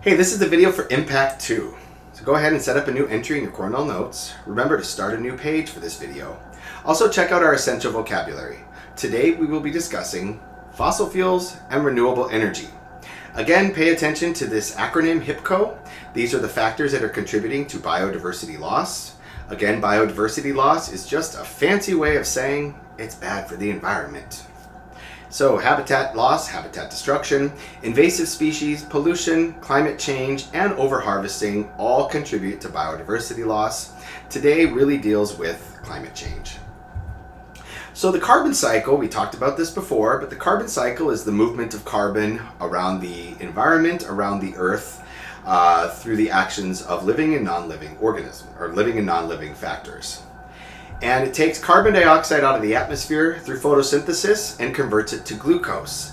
Hey, this is the video for IMPACT.2. So go ahead and set up a new entry in your Cornell notes. Remember to start a new page for this video. Also check out our essential vocabulary. Today we will be discussing fossil fuels and renewable energy. Again, pay attention to this acronym HIPCO. These are the factors that are contributing to biodiversity loss. Again, biodiversity loss is just a fancy way of saying it's bad for the environment. So habitat loss, habitat destruction, invasive species, pollution, climate change, and overharvesting all contribute to biodiversity loss. Today really deals with climate change. So the carbon cycle, we talked about this before, but the carbon cycle is the movement of carbon around the environment, around the earth, through the actions of living and non-living organisms, or living and non-living factors. And it takes carbon dioxide out of the atmosphere through photosynthesis and converts it to glucose.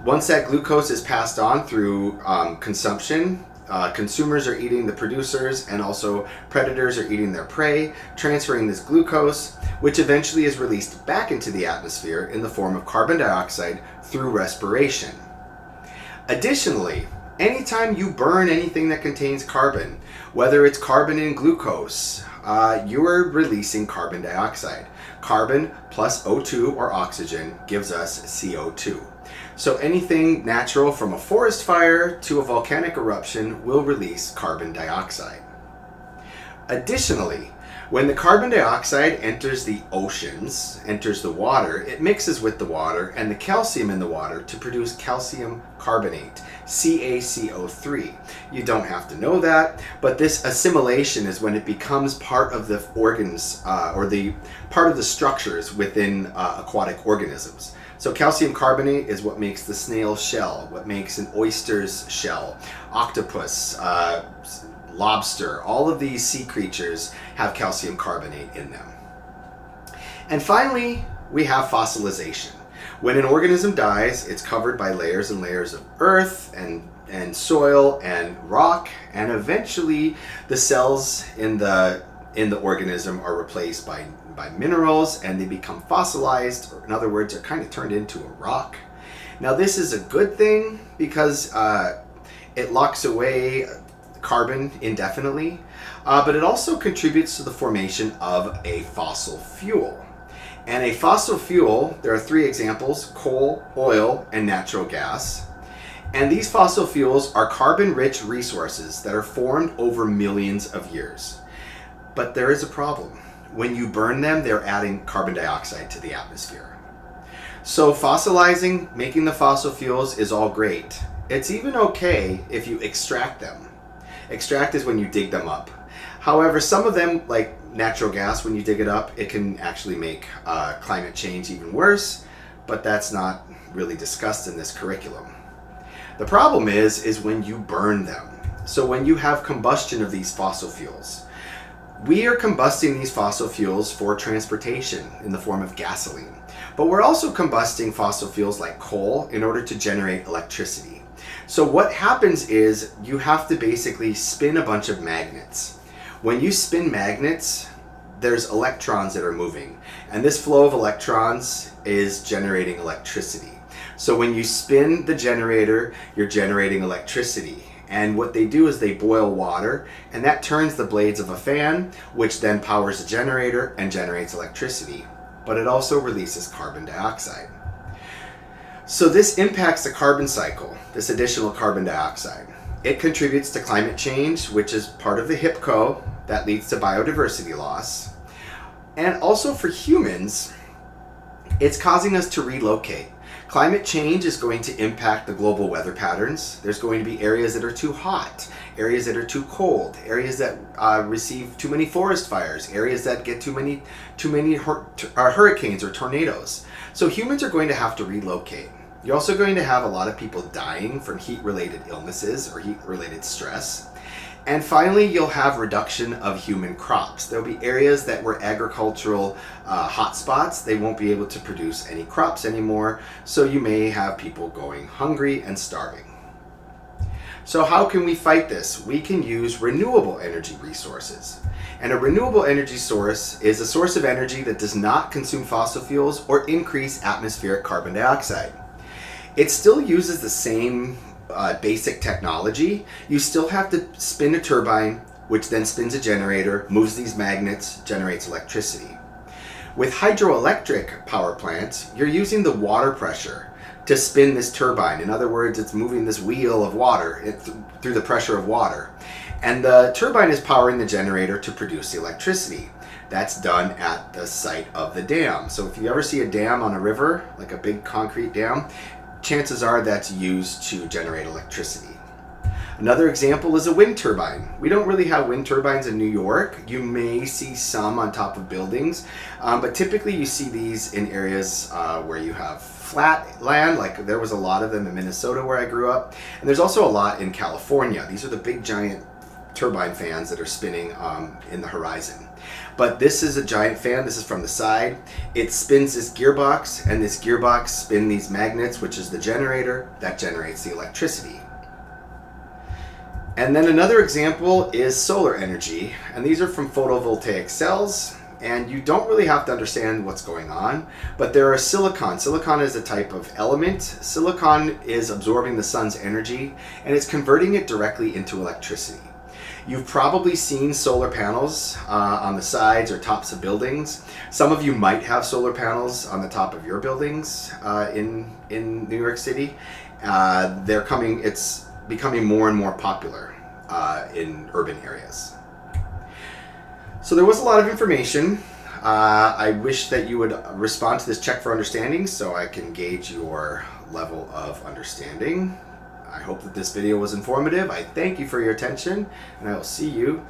Once that glucose is passed on through consumption, consumers are eating the producers and also predators are eating their prey, transferring this glucose, which eventually is released back into the atmosphere in the form of carbon dioxide through respiration. Additionally, anytime you burn anything that contains carbon, whether it's carbon in glucose, you are releasing carbon dioxide. Carbon plus O2 or oxygen gives us CO2. So anything natural from a forest fire to a volcanic eruption will release carbon dioxide. Additionally, when the carbon dioxide enters the oceans, enters the water, it mixes with the water and the calcium in the water to produce calcium carbonate, CaCO3. You don't have to know that, but this assimilation is when it becomes part of the organs or the part of the structures within aquatic organisms. So calcium carbonate is what makes the snail shell, what makes an oyster's shell, octopus, lobster, all of these sea creatures have calcium carbonate in them. And finally, we have fossilization. When an organism dies, it's covered by layers and layers of earth and soil and rock, and eventually the cells in the organism are replaced by minerals and they become fossilized, or in other words, are kind of turned into a rock. Now this is a good thing because it locks away carbon indefinitely, but it also contributes to the formation of a fossil fuel. And a fossil fuel, there are three examples: coal, oil, and natural gas. And these fossil fuels are carbon-rich resources that are formed over millions of years. But there is a problem. When you burn them, they're adding carbon dioxide to the atmosphere. So fossilizing, making the fossil fuels is all great. It's even okay if you extract them. Extract is when you dig them up. However, some of them, like natural gas, when you dig it up, it can actually make climate change even worse, but that's not really discussed in this curriculum. The problem is when you burn them. So when you have combustion of these fossil fuels, we are combusting these fossil fuels for transportation in the form of gasoline, but we're also combusting fossil fuels like coal in order to generate electricity. So what happens is you have to basically spin a bunch of magnets. When you spin magnets, there's electrons that are moving, and this flow of electrons is generating electricity. So when you spin the generator, you're generating electricity. And what they do is they boil water, and that turns the blades of a fan, which then powers the generator and generates electricity. But it also releases carbon dioxide. So this impacts the carbon cycle, this additional carbon dioxide. It contributes to climate change, which is part of the HIPCO that leads to biodiversity loss. And also for humans, it's causing us to relocate. Climate change is going to impact the global weather patterns. There's going to be areas that are too hot, areas that are too cold, areas that receive too many forest fires, areas that get too many hurricanes or tornadoes. So humans are going to have to relocate. You're also going to have a lot of people dying from heat-related illnesses or heat-related stress. And finally, you'll have reduction of human crops. There'll be areas that were agricultural hotspots. They won't be able to produce any crops anymore. So you may have people going hungry and starving. So how can we fight this? We can use renewable energy resources. And a renewable energy source is a source of energy that does not consume fossil fuels or increase atmospheric carbon dioxide. It still uses the same basic technology, you still have to spin a turbine, which then spins a generator, moves these magnets, generates electricity. With hydroelectric power plants, you're using the water pressure to spin this turbine. In other words, it's moving this wheel of water through the pressure of water. And the turbine is powering the generator to produce the electricity. That's done at the site of the dam. So if you ever see a dam on a river, like a big concrete dam, chances are that's used to generate electricity. Another example is a wind turbine. We don't really have wind turbines in New York. You may see some on top of buildings, but typically you see these in areas where you have flat land, like there was a lot of them in Minnesota where I grew up, and there's also a lot in California. These are the big giant turbine fans that are spinning in the horizon. But this is a giant fan. This is from the side. It spins this gearbox, and this gearbox spins these magnets, which is the generator that generates the electricity. And then another example is solar energy, and these are from photovoltaic cells, and you don't really have to understand what's going on, but there are silicon. Silicon is a type of element. Silicon is absorbing the sun's energy, and it's converting it directly into electricity. You've probably seen solar panels on the sides or tops of buildings. Some of you might have solar panels on the top of your buildings in New York City. It's becoming more and more popular in urban areas. So there was a lot of information. I wish that you would respond to this check for understanding so I can gauge your level of understanding. I hope that this video was informative. I thank you for your attention, and I will see you